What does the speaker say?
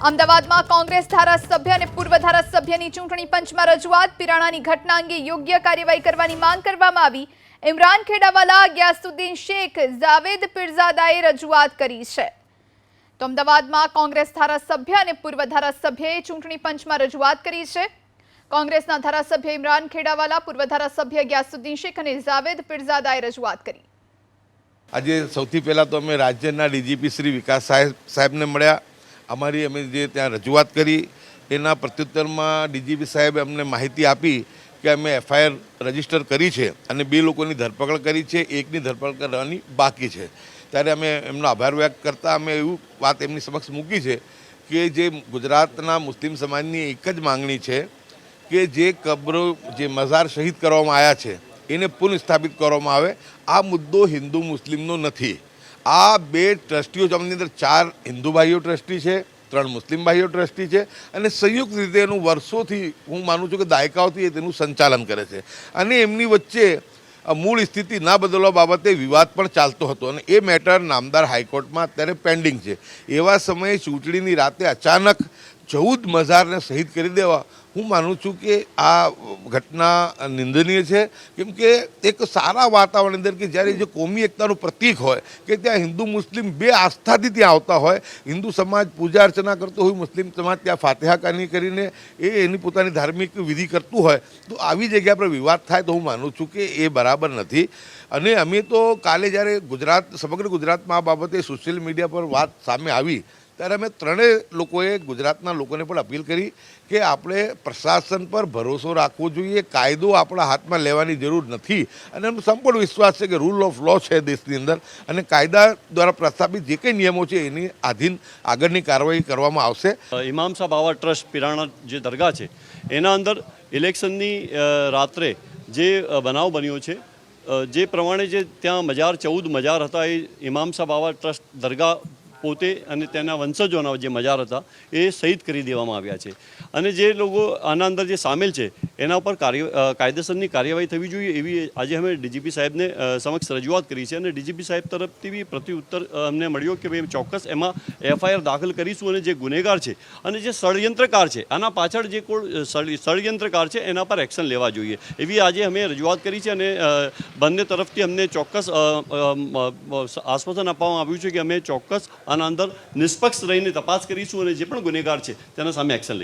અમદાવાદમાં કોંગ્રેસ ધારાસભ્ય અને પૂર્વ ધારાસભ્યની ચૂંટણી પંચમાં રજૂઆત પિરાણાની ઘટના અંગે યોગ્ય કાર્યવાહી કરવાની માંગ કરવામાં આવી। ઇમરાન ખેડાવાલા, ગ્યાસુદ્દીન શેખ, જાવેદ પીરઝાદાએ રજૂઆત કરી છે। તો અમદાવાદમાં કોંગ્રેસ ધારાસભ્ય અને પૂર્વ ધારાસભ્યએ ચૂંટણી પંચમાં રજૂઆત કરી છે। કોંગ્રેસના ધારાસભ્ય ઇમરાન ખેડાવાલા, પૂર્વ ધારાસભ્ય ગ્યાસુદ્દીન શેખ અને જાવેદ પીરઝાદાએ રજૂઆત કરી। આજે સૌથી પહેલાં તો અમે રાજ્યના ડીજીપી શ્રી વિકાસ સાહેબને મળ્યા। અમે જે ત્યાં રજૂઆત કરી એના પ્રત્યુત્તરમાં ડીજીપી સાહેબે અમને માહિતી આપી કે અમે એફઆઈઆર રજીસ્ટર કરી છે અને 2 લોકોની ધરપકડ કરી છે, એકની ધરપકડ કરવાની બાકી છે। ત્યારે અમે એમનો આભાર વ્યક્ત કરતા અમે એવું વાત એમની સમક્ષ મૂકી છે કે જે ગુજરાતના મુસ્લિમ સમાજની એક જ માંગણી છે કે જે કબ્રો, જે મઝાર શહીદ કરવામાં આવ્યા છે એને પુનઃસ્થાપિત કરવામાં આવે। આ મુદ્દો હિન્દુ મુસ્લિમનો નથી। આ 2 ટ્રસ્ટીઓ, જેમની અંદર 4 હિન્દુ ભાઈઓ ટ્રસ્ટી છે, 3 મુસ્લિમ ભાઈઓ ટ્રસ્ટી છે અને સંયુક્ત રીતે એનું વર્ષોથી, હું માનું છું કે દાયકાઓથી તેનું સંચાલન કરે છે અને એમની વચ્ચે મૂળ સ્થિતિ ના બદલવા બાબતે વિવાદ પણ ચાલતો હતો અને એ મેટર નામદાર હાઈકોર્ટમાં અત્યારે પેન્ડિંગ છે। એવા સમયે ચૂંટણીની રાતે અચાનક 14 મઝારને શહીદ કરી દેવા, હું માનું છું કે આ ઘટના નિંદનીય છે। કેમ કે એક સારા વાતાવરણ અંદર કે જ્યારે જે કોમી એકતાનું પ્રતીક હોય કે ત્યાં હિન્દુ મુસ્લિમ 2 આસ્થાથી ત્યાં આવતા હોય, હિન્દુ સમાજ પૂજા અર્ચના કરતો હોય, મુસ્લિમ સમાજ ત્યાં ફાતિહા ખાની કરીને એની પોતાની ધાર્મિક વિધિ કરતું હોય, તો આવી જગ્યા પર વિવાદ થાય તો હું માનું છું કે એ બરાબર નથી। અને અમે તો કાલે જ્યારે સમગ્ર ગુજરાતમાં આ બાબતે સોશિયલ મીડિયા પર વાત સામે આવી ત્યારે અમે 3 લોકોએ ગુજરાતના લોકોને પણ અપીલ કરી કે આપણે પ્રશાસન પર ભરોસો રાખવો જોઈએ। કાયદો આપણા હાથમાં લેવાની જરૂર નથી અને એનો સંપૂર્ણ વિશ્વાસ છે કે રૂલ ઓફ લો છે દેશની અંદર અને કાયદા દ્વારા પ્રસ્થાપિત જે કંઈ નિયમો છે એની આધીન આગળની કાર્યવાહી કરવામાં આવશે। ઇમામ સાહેબ આવા ટ્રસ્ટ પિરાણા જે દરગાહ છે એના અંદર ઇલેક્શનની રાત્રે જે બનાવ બન્યો છે, જે પ્રમાણે જે ત્યાં 14 મજાર હતા, એ ઇમામ સાહેબ આવા ટ્રસ્ટ દરગાહ પોતે અને તેના વંશજોના જે મજાર હતા એ શહીદ કરી દેવામાં આવ્યા છે અને જે લોકો આના અંદર જે સામેલ છે એના ઉપર કાયદેસરની કાર્યવાહી થવી જોઈએ એવી આજે અમે ડીજીપી સાહેબને સમક્ષ રજૂઆત કરી છે અને ડીજીપી સાહેબ તરફથી બી પ્રત્યુત્તર અમને મળ્યો કે ભાઈ ચોક્કસ એમાં એફઆઈઆર દાખલ કરીશું અને જે ગુનેગાર છે અને જે ષડયંત્રકાર છે, આના પાછળ જે કોઈ ષડયંત્રકાર છે એના પર એક્શન લેવા જોઈએ એવી આજે અમે રજૂઆત કરી છે અને બંને તરફથી અમને ચોક્કસ આશ્વાસન આપવામાં આવ્યું છે કે અમે ચોક્કસ આના અંદર નિષ્પક્ષ રહીને તપાસ કરીશું અને જે પણ ગુનેગાર છે તેના સામે એક્શન લઈશું।